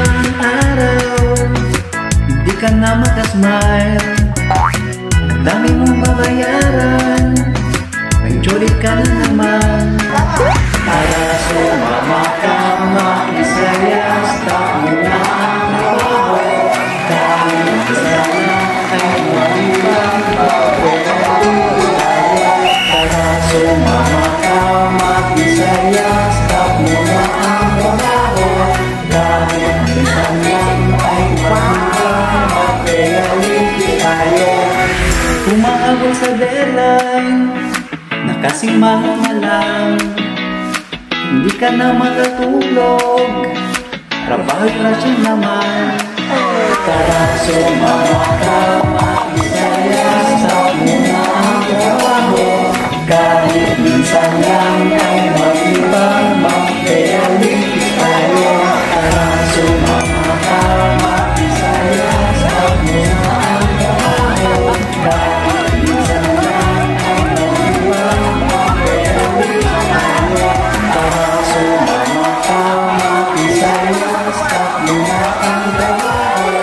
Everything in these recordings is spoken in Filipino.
isang araw hindi ka na makasmile, ang dami mong babayaran, may cholit ka na naman. Para sumama ka, makisaya, stop mo na ang trabaho, dahil sana ay mag-ibang para sumama ka, makisaya, stop mo na ang trabaho, dahil sana ay mag-ibang mag-reality tayo. Umaabot sa deadline, nakasimangot na lang, hindi ka na makatulog, trabaho'y prasyon naman. Tara sumama ka, makisaya, stop mo na ang trabaho, kahit minsan lang ay mag-ibang mag-reality tayo. Tara sumama ka, makisaya, stop mo na ang trabaho, kahit minsan lang ay mag-ibang mag-reality tayo. Tara sumama ka, makisaya, stop mo na ang trabaho,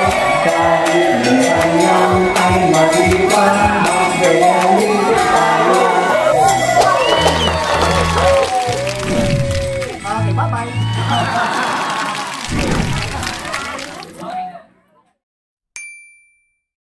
kahit minsan lang ay mag-ibang